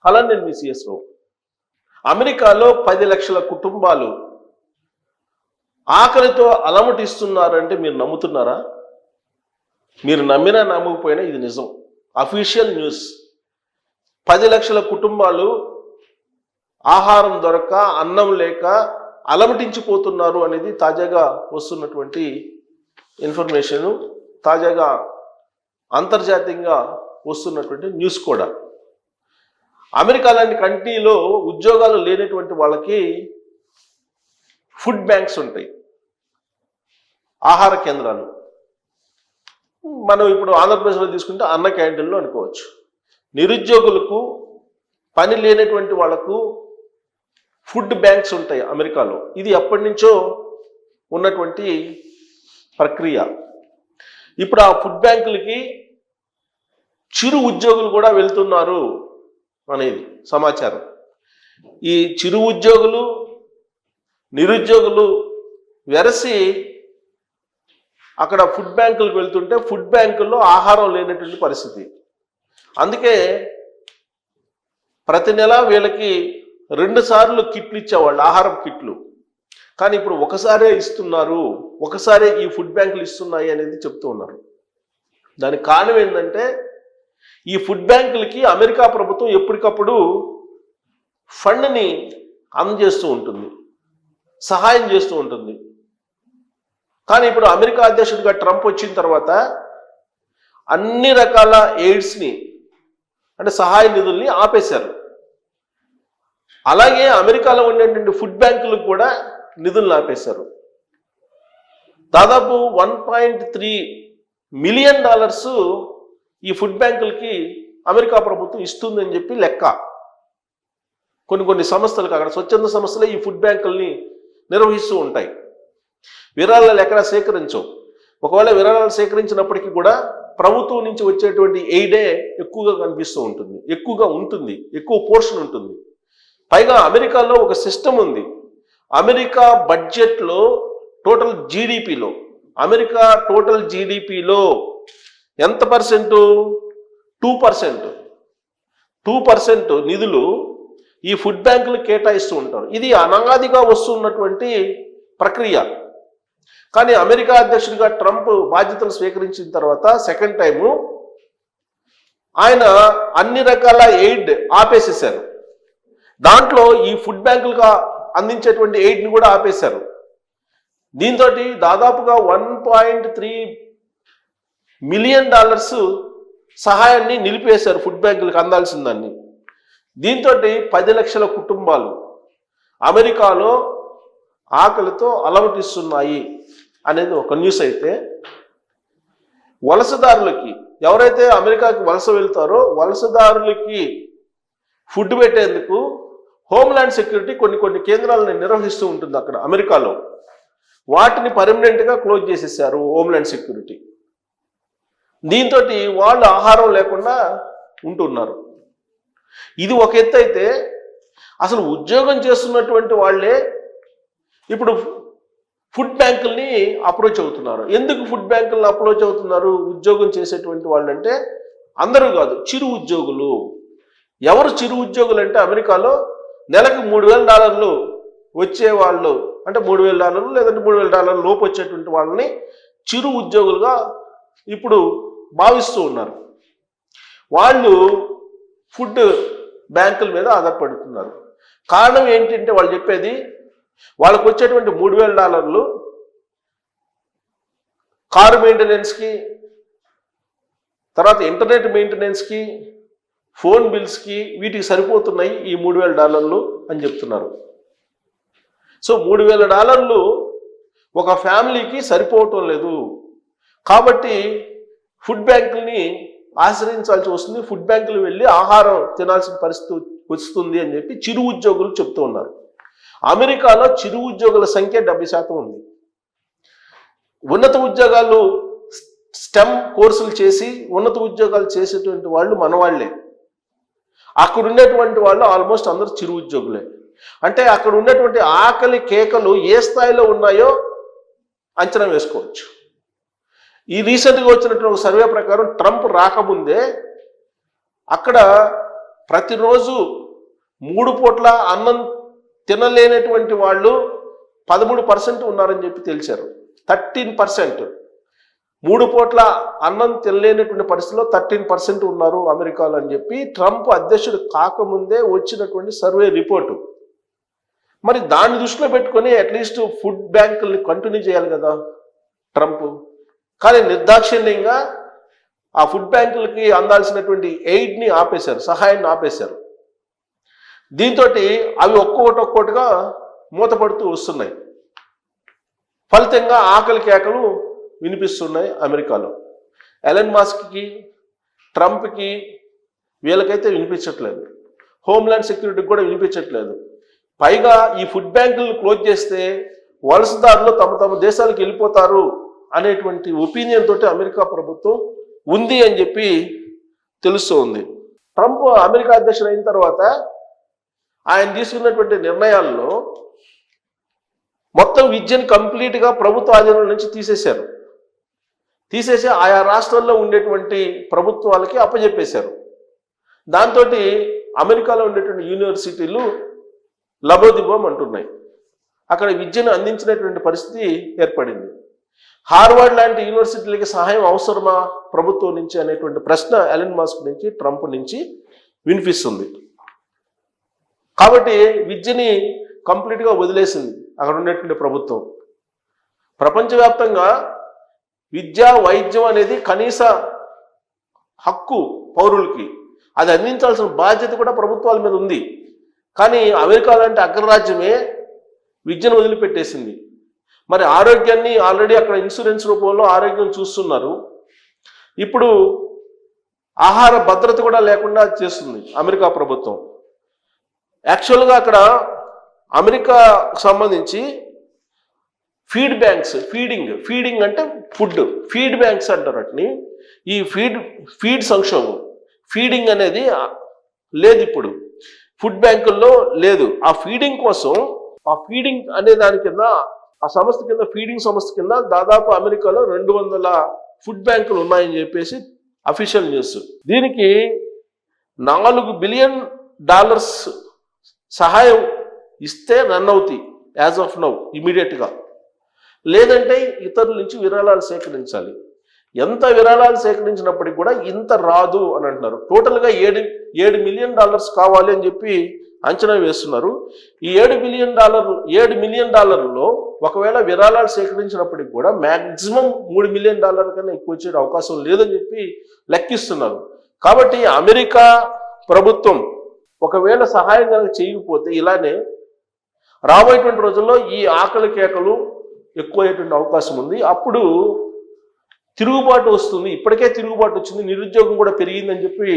అలా నేను మీ సిఎస్ రావు. అమెరికాలో 10 లక్షల కుటుంబాలు ఆకలితో అలమటిస్తున్నారంటే మీరు నమ్ముతున్నారా? మీరు నమ్మినా నమ్మకపోయినా ఇది నిజం, అఫీషియల్ న్యూస్. 10 లక్షల కుటుంబాలు ఆహారం దొరక్క, అన్నం లేక అలమటించిపోతున్నారు అనేది తాజాగా వస్తున్నటువంటి ఇన్ఫర్మేషను, తాజాగా అంతర్జాతీయంగా వస్తున్నటువంటి న్యూస్ కూడా. అమెరికా లాంటి కంట్రీలో ఉద్యోగాలు లేనటువంటి వాళ్ళకి ఫుడ్ బ్యాంక్స్ ఉంటాయి, ఆహార కేంద్రాలు. మనం ఇప్పుడు ఆంధ్రప్రదేశ్లో తీసుకుంటే అన్న క్యాంటీన్లు అనుకోవచ్చు. నిరుద్యోగులకు, పని లేనటువంటి వాళ్లకు ఫుడ్ బ్యాంక్స్ ఉంటాయి అమెరికాలో. ఇది ఎప్పటి నుంచో ఉన్నటువంటి ప్రక్రియ. ఇప్పుడు ఆ ఫుడ్ బ్యాంకులకి చిరు ఉద్యోగులు కూడా వెళ్తున్నారు అనేది సమాచారం. ఈ చిరు ఉద్యోగులు, నిరుద్యోగులు వెరసి అక్కడ ఫుడ్ బ్యాంకులకు వెళ్తుంటే ఫుడ్ బ్యాంకుల్లో ఆహారం లేనటువంటి పరిస్థితి. అందుకే ప్రతి నెల వీళ్ళకి 2 సార్లు కిట్లు ఇచ్చేవాళ్ళు, ఆహారం కిట్లు. కానీ ఇప్పుడు ఒకసారే ఇస్తున్నారు, ఒకసారే ఈ ఫుడ్ బ్యాంకులు ఇస్తున్నాయి అనేది చెప్తూ ఉన్నారు. దానికి కారణం ఏంటంటే ఈ ఫుడ్ బ్యాంకులకి అమెరికా ప్రభుత్వం ఎప్పటికప్పుడు ఫండ్ని అందజేస్తూ ఉంటుంది, సహాయం చేస్తూ ఉంటుంది. కానీ ఇప్పుడు అమెరికా అధ్యక్షుడిగా ట్రంప్ వచ్చిన తర్వాత అన్ని రకాల ఎయిడ్స్ని, అంటే సహాయ నిధుల్ని ఆపేశారు. అలాగే అమెరికాలో ఉండేటువంటి ఫుడ్ బ్యాంకులకు కూడా నిధులను ఆపేశారు. దాదాపు $1.3 మిలియన్ ఈ ఫుడ్ బ్యాంకులకి అమెరికా ప్రభుత్వం ఇస్తుందని చెప్పి లెక్క. కొన్ని సంస్థలకు, అక్కడ స్వచ్ఛంద సంస్థలే ఈ ఫుడ్ బ్యాంకుల్ని నిర్వహిస్తూ ఉంటాయి. విరాళాలు ఎక్కడా సేకరించవు. ఒకవేళ విరాళాలు సేకరించినప్పటికీ కూడా ప్రభుత్వం నుంచి వచ్చేటువంటి ఎయిడే ఎక్కువగా కనిపిస్తూ ఉంటుంది, ఎక్కువ పోర్షన్ ఉంటుంది. పైగా అమెరికాలో ఒక సిస్టమ్ ఉంది. అమెరికా బడ్జెట్లో టోటల్ జీడిపిలో ఎంత పర్సెంటు? 2% నిధులు ఈ ఫుడ్ బ్యాంకులు కేటాయిస్తూ ఉంటారు. ఇది అనాదిగా వస్తున్నటువంటి ప్రక్రియ. కానీ అమెరికా అధ్యక్షుడిగా ట్రంప్ బాధ్యతలు స్వీకరించిన తర్వాత సెకండ్ టైము ఆయన అన్ని రకాల ఎయిడ్ ఆపేసేశారు. దాంట్లో ఈ ఫుడ్ బ్యాంకులుగా అందించేటువంటి ఎయిడ్ని కూడా ఆపేశారు. దీంతో దాదాపుగా $1.3 మిలియన్ సహాయాన్ని నిలిపేశారు ఫుడ్ బ్యాంకులకు అందాల్సిన దాన్ని. దీంతో 10 లక్షల కుటుంబాలు అమెరికాలో ఆకలితో అలమటిస్తున్నాయి అనేది ఒక న్యూస్ అయితే, వలసదారులకి, ఎవరైతే అమెరికాకి వలస వెళ్తారో వలసదారులకి ఫుడ్ పెట్టేందుకు హోమ్ల్యాండ్ సెక్యూరిటీ కొన్ని కేంద్రాలను నిర్వహిస్తూ ఉంటుంది అక్కడ అమెరికాలో. వాటిని పర్మనెంట్గా క్లోజ్ చేసేసారు హోమ్ల్యాండ్ సెక్యూరిటీ. దీంతో వాళ్ళు ఆహారం లేకుండా ఉంటున్నారు. ఇది ఒక ఎత్తు అయితే, అసలు ఉద్యోగం చేస్తున్నటువంటి వాళ్ళే ఇప్పుడు ఫుడ్ బ్యాంకుల్ని అప్రోచ్ అవుతున్నారు. ఎందుకు ఫుడ్ బ్యాంకులను అప్రోచ్ అవుతున్నారు? ఉద్యోగం చేసేటువంటి వాళ్ళంటే అందరూ కాదు, చిరు ఉద్యోగులు. ఎవరు చిరు ఉద్యోగులు అంటే అమెరికాలో నెలకు $3,000 వచ్చేవాళ్ళు, అంటే $3,000 లేదంటే $3,000 లోపు వచ్చేటువంటి వాళ్ళని చిరు ఉద్యోగులుగా ఇప్పుడు భావిస్తూ ఉన్నారు. వాళ్ళు ఫుడ్ బ్యాంకుల మీద ఆధారపడుతున్నారు. కారణం ఏంటంటే వాళ్ళు చెప్పేది, వాళ్ళకు వచ్చేటువంటి $3,000 కారు మెయింటెనెన్స్కి, తర్వాత ఇంటర్నెట్ మెయింటెనెన్స్కి, ఫోన్ బిల్స్కి, వీటికి సరిపోతున్నాయి ఈ $3,000 అని చెప్తున్నారు. సో $3,000 ఒక ఫ్యామిలీకి సరిపోవటం లేదు. కాబట్టి ఫుడ్ బ్యాంకుల్ని ఆశ్రయించాల్సి వస్తుంది, ఫుడ్ బ్యాంకులు వెళ్ళి ఆహారం తినాల్సిన పరిస్థితి వస్తుంది అని చెప్పి చిరు ఉద్యోగులు చెప్తూ ఉన్నారు. అమెరికాలో చిరు ఉద్యోగుల సంఖ్య 70% ఉంది. ఉన్నత ఉద్యోగాలు, స్టెమ్ కోర్సులు చేసి ఉన్నత ఉద్యోగాలు చేసేటువంటి వాళ్ళు మనవాళ్లే. అక్కడ ఉండేటువంటి వాళ్ళు ఆల్మోస్ట్ అందరూ చిరు ఉద్యోగులే. అంటే అక్కడ ఉన్నటువంటి ఆకలి కేకలు ఏ స్థాయిలో ఉన్నాయో అంచనా వేసుకోవచ్చు. ఈ రీసెంట్గా వచ్చినటువంటి ఒక సర్వే ప్రకారం ట్రంప్ రాకముందే అక్కడ ప్రతిరోజు 3 పూట్ల అన్నం తినలేనటువంటి వాళ్ళు 13% ఉన్నారని చెప్పి తెలిసారు. 13%. 3 పూట్ల అన్నం తినలేనటువంటి పరిస్థితిలో 13% ఉన్నారు అమెరికాలో అని చెప్పి ట్రంప్ అధ్యక్షుడు కాకముందే వచ్చినటువంటి సర్వే రిపోర్టు. మరి దాన్ని దృష్టిలో పెట్టుకొని అట్లీస్ట్ ఫుడ్ బ్యాంకుల్ని కంటిన్యూ చేయాలి కదా ట్రంప్. కానీ నిర్దాక్షిణ్యంగా ఆ ఫుడ్ బ్యాంకులకి అందాల్సినటువంటి ఎయిడ్ని ఆపేశారు, సహాయాన్ని ఆపేశారు. దీంతో అవి ఒక్కొక్కటిగా మూతపడుతూ వస్తున్నాయి. ఫలితంగా ఆకలి కేకలు వినిపిస్తున్నాయి అమెరికాలో. ఎలన్ మస్క్కి, ట్రంప్కి వీళ్ళకైతే వినిపించట్లేదు. హోమ్ల్యాండ్ సెక్యూరిటీకి కూడా వినిపించట్లేదు. పైగా ఈ ఫుడ్ బ్యాంకులను క్లోజ్ చేస్తే వలసదారులు తమ తమ దేశాలకు వెళ్ళిపోతారు అనేటువంటి ఒపీనియన్ తోటి అమెరికా ప్రభుత్వం ఉంది అని చెప్పి తెలుస్తోంది. ట్రంప్ అమెరికా అధ్యక్షుడు అయిన తర్వాత ఆయన తీసుకున్నటువంటి నిర్ణయాల్లో మొత్తం విద్యను కంప్లీట్గా ప్రభుత్వ ఆధీనం నుంచి తీసేసి ఆయా రాష్ట్రాల్లో ఉండేటువంటి ప్రభుత్వాలకి అప్పజెప్పేశారు. దాంతో అమెరికాలో ఉండేటువంటి యూనివర్సిటీలు లబోదిబోం అంటున్నాయి. అక్కడ విద్యను అందించినటువంటి పరిస్థితి ఏర్పడింది. హార్వర్డ్ లాంటి యూనివర్సిటీలకి సహాయం అవసరమా ప్రభుత్వం నుంచి అనేటువంటి ప్రశ్న ఎలన్ మస్క్ నుంచి, ట్రంప్ నుంచి వినిపిస్తుంది. కాబట్టి విద్యని కంప్లీట్గా వదిలేసింది అక్కడ ఉండేటువంటి ప్రభుత్వం. ప్రపంచవ్యాప్తంగా విద్య, వైద్యం అనేది కనీస హక్కు పౌరులకి. అది అందించాల్సిన బాధ్యత కూడా ప్రభుత్వాల మీద ఉంది. కానీ అమెరికా లాంటి అగ్రరాజ్యమే విద్యను వదిలిపెట్టేసింది. మరి ఆరోగ్యాన్ని ఆల్రెడీ అక్కడ ఇన్సూరెన్స్ రూపంలో ఆరోగ్యం చూస్తున్నారు. ఇప్పుడు ఆహార భద్రత కూడా లేకుండా చేస్తుంది అమెరికా ప్రభుత్వం. యాక్చువల్గా అక్కడ అమెరికాకు సంబంధించి ఫీడ్ బ్యాంక్స్, ఫీడింగ్ అంటే ఫుడ్, ఫీడ్ బ్యాంక్స్ అంటారు వాటిని. ఈ ఫీడ్ సంక్షోభం, ఫీడింగ్ అనేది లేదు ఇప్పుడు ఫుడ్ బ్యాంకుల్లో లేదు. ఆ ఫీడింగ్ కోసం, ఆ ఫీడింగ్ అనే దాని కింద, ఆ సంస్థ కింద, ఫీడింగ్ సంస్థ కింద దాదాపు అమెరికాలో 200 ఫుడ్ బ్యాంకులు ఉన్నాయని చెప్పేసి అఫీషియల్ న్యూస్. దీనికి $4 బిలియన్ సహాయం ఇస్తే రన్ అవుతాయి యాజ్ ఆఫ్ నౌ, ఇమీడియట్గా. లేదంటే ఇతరుల నుంచి విరాళాలు సేకరించాలి. ఎంత విరాళాలు సేకరించినప్పటికీ కూడా ఇంత రాదు అని అంటున్నారు. టోటల్గా $7 మిలియన్ కావాలి అని చెప్పి అంచనా వేస్తున్నారు. ఈ $7 మిలియన్ ఒకవేళ విరాళాలు సేకరించినప్పటికి కూడా మ్యాక్సిమం $3 మిలియన్ కన్నా ఎక్కువ వచ్చే అవకాశం లేదని చెప్పి లెక్కిస్తున్నారు. కాబట్టి అమెరికా ప్రభుత్వం ఒకవేళ సహాయం కనుక చేయకపోతే ఇలానే రాబోయేటువంటి రోజుల్లో ఈ ఆకలి కేకలు ఎక్కువయ్యేటువంటి అవకాశం ఉంది. అప్పుడు తిరుగుబాటు వస్తుంది. ఇప్పటికే తిరుగుబాటు వచ్చింది, నిరుద్యోగం కూడా పెరిగిందని చెప్పి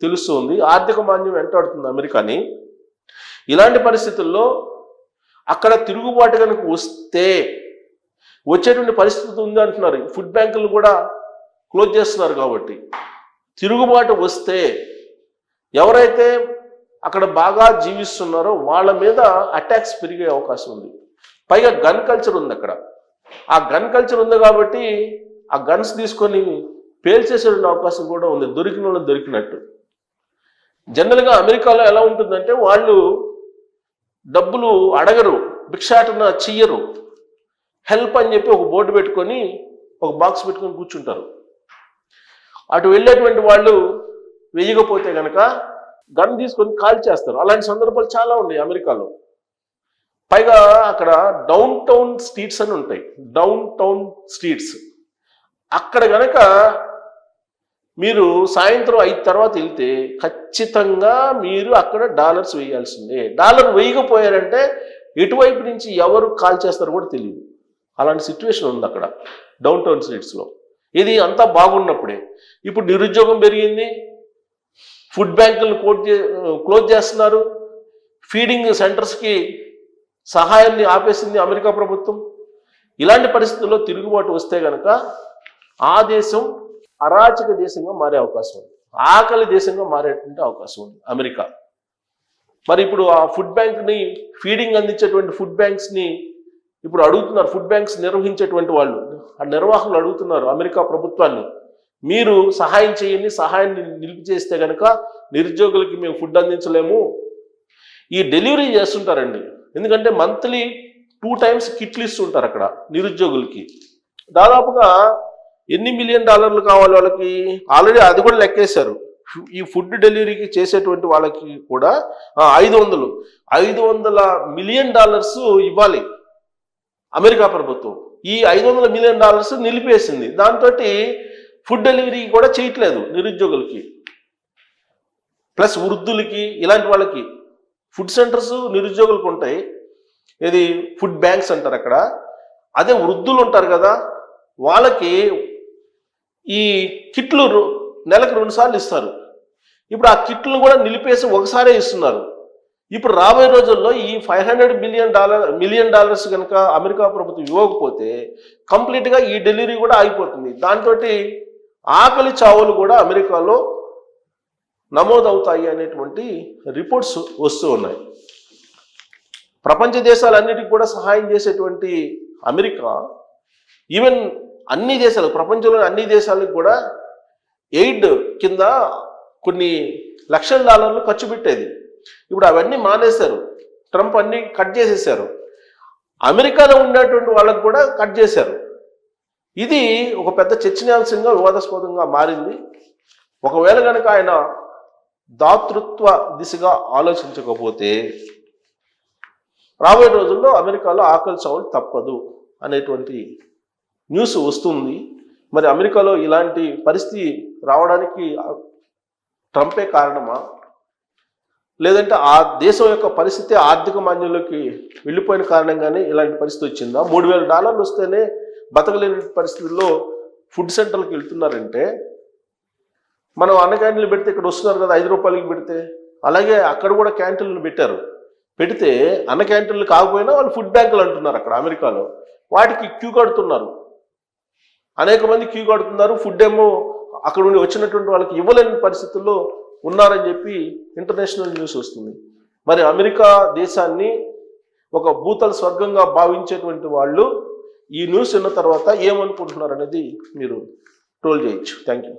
తెలుస్తుంది. ఆర్థిక మాంద్యం వెంటాడుతుంది అమెరికాని. ఇలాంటి పరిస్థితుల్లో అక్కడ తిరుగుబాటు కనుక వస్తే వచ్చేటువంటి పరిస్థితి ఉంది అంటున్నారు. ఫుడ్ బ్యాంకులు కూడా క్లోజ్ చేస్తున్నారు. కాబట్టి తిరుగుబాటు వస్తే ఎవరైతే అక్కడ బాగా జీవిస్తున్నారో వాళ్ళ మీద అటాక్స్ పెరిగే అవకాశం ఉంది. పైగా గన్ కల్చర్ ఉంది అక్కడ. ఆ గన్ కల్చర్ ఉంది కాబట్టి ఆ గన్స్ తీసుకొని పేల్చేసే అవకాశం కూడా ఉంది, దొరికిన వాళ్ళు దొరికినట్టు. జనరల్గా అమెరికాలో ఎలా ఉంటుందంటే వాళ్ళు డబ్బులు అడగరు, భిక్షాటన చెయ్యరు. హెల్ప్ అని చెప్పి ఒక బోర్డు పెట్టుకొని, ఒక బాక్స్ పెట్టుకొని కూర్చుంటారు. అటు వెళ్ళేటువంటి వాళ్ళు వెయ్యకపోతే కనుక గన్ తీసుకొని కాల్ చేస్తారు. అలాంటి సందర్భాలు చాలా ఉన్నాయి అమెరికాలో. పైగా అక్కడ డౌన్ టౌన్ స్ట్రీట్స్ అని ఉంటాయి. డౌన్ టౌన్ స్ట్రీట్స్ అక్కడ కనుక మీరు సాయంత్రం 5 తర్వాత వెళ్తే ఖచ్చితంగా మీరు అక్కడ డాలర్స్ వేయాల్సిందే. డాలర్ వేయకపోయారంటే ఎటువైపు నుంచి ఎవరు కాల్ చేస్తారో కూడా తెలియదు. అలాంటి సిచ్యువేషన్ ఉంది అక్కడ డౌన్ టౌన్ స్ట్రీట్స్లో. ఇది అంతా బాగున్నప్పుడే. ఇప్పుడు నిరుద్యోగం పెరిగింది, ఫుడ్ బ్యాంకులను క్లోజ్ చేస్తున్నారు, ఫీడింగ్ సెంటర్స్కి సహాయాన్ని ఆపేసింది అమెరికా ప్రభుత్వం. ఇలాంటి పరిస్థితుల్లో తిరుగుబాటు వస్తే కనుక ఆ దేశం అరాచక దేశంగా మారే అవకాశం ఉంది, ఆకలి దేశంగా మారేటువంటి అవకాశం ఉంది అమెరికా. మరి ఇప్పుడు ఆ ఫుడ్ బ్యాంక్ని, ఫీడింగ్ అందించేటువంటి ఫుడ్ బ్యాంక్స్ని ఇప్పుడు అడుగుతున్నారు. ఫుడ్ బ్యాంక్స్ నిర్వహించేటువంటి వాళ్ళు, ఆ నిర్వాహకులు అడుగుతున్నారు అమెరికా ప్రభుత్వాన్ని, మీరు సహాయం చేయండి, సహాయాన్ని నిలిపి చేస్తే కనుక నిరుద్యోగులకి మేము ఫుడ్ అందించలేము. ఈ డెలివరీ చేస్తుంటారండి, ఎందుకంటే మంత్లీ 2 times కిట్లు ఇస్తుంటారు అక్కడ నిరుద్యోగులకి. దాదాపుగా ఎన్ని $1 million కావాలి వాళ్ళకి, ఆల్రెడీ అది కూడా లెక్కేశారు. ఈ ఫుడ్ డెలివరీకి చేసేటువంటి వాళ్ళకి కూడా 500 million ఇవ్వాలి అమెరికా ప్రభుత్వం. ఈ $500 million నిలిపేసింది. దాంతో ఫుడ్ డెలివరీ కూడా చేయట్లేదు నిరుద్యోగులకి. ప్లస్ వృద్ధులకి, ఇలాంటి వాళ్ళకి ఫుడ్ సెంటర్స్ నిరుద్యోగులకు ఉంటాయి, ఇది ఫుడ్ బ్యాంక్స్ అంటారు అక్కడ. అదే వృద్ధులు ఉంటారు కదా, వాళ్ళకి ఈ కిట్లు నెలకు 2 సార్లు ఇస్తారు. ఇప్పుడు ఆ కిట్లను కూడా నిలిపేసి ఒకసారే ఇస్తున్నారు. ఇప్పుడు రాబోయే రోజుల్లో ఈ $500 million కనుక అమెరికా ప్రభుత్వం ఇవ్వకపోతే కంప్లీట్గా ఈ డెలివరీ కూడా ఆగిపోతుంది. దాంతో ఆకలి చావులు కూడా అమెరికాలో నమోదవుతాయి అనేటువంటి రిపోర్ట్స్ వస్తూ ఉన్నాయి. ప్రపంచ దేశాలన్నిటికీ కూడా సహాయం చేసేటువంటి అమెరికా ఈవెన్ అన్ని దేశాలు, ప్రపంచంలోని అన్ని దేశాలకు కూడా ఎయిడ్ కింద కొన్ని $1,00,000 ఖర్చు పెట్టేది. ఇప్పుడు అవన్నీ మానేశారు, ట్రంప్ అన్ని కట్ చేసేసారు. అమెరికాలో ఉండేటువంటి వాళ్ళకు కూడా కట్ చేశారు. ఇది ఒక పెద్ద చర్చనీయాంశంగా, వివాదాస్పదంగా మారింది. ఒకవేళ కనుక ఆయన దాతృత్వ దిశగా ఆలోచించకపోతే రాబోయే రోజుల్లో అమెరికాలో ఆకలి చావులు తప్పదు అనేటువంటి న్యూస్ వస్తుంది. మరి అమెరికాలో ఇలాంటి పరిస్థితి రావడానికి ట్రంపే కారణమా, లేదంటే ఆ దేశం యొక్క పరిస్థితి ఆర్థిక మాంద్యంలోకి వెళ్ళిపోయిన కారణంగానే ఇలాంటి పరిస్థితి వచ్చిందా? $3,000 వస్తేనే బతకలేని పరిస్థితుల్లో ఫుడ్ సెంటర్లకు వెళ్తున్నారంటే, మనం అన్న క్యాంటీన్లు పెడితే ఇక్కడ వస్తున్నారు కదా ₹5 పెడితే, అలాగే అక్కడ కూడా క్యాంటీన్లు పెట్టారు. పెడితే అన్న క్యాంటీన్లు కాకపోయినా వాళ్ళు ఫుడ్ బ్యాంకులు అంటున్నారు అక్కడ అమెరికాలో. వాటికి క్యూ కడుతున్నారు, అనేక మంది క్యూ కడుతున్నారు. ఫుడ్ ఏమో అక్కడ ఉండి వచ్చినటువంటి వాళ్ళకి ఇవ్వలేని పరిస్థితుల్లో ఉన్నారని చెప్పి ఇంటర్నేషనల్ న్యూస్ వస్తుంది. మరి అమెరికా దేశాన్ని ఒక భూతల స్వర్గంగా భావించేటువంటి వాళ్ళు ఈ న్యూస్ విన్న తర్వాత ఏమనుకుంటున్నారు అనేది మీరు ట్రోల్ చేయొచ్చు. Thank you.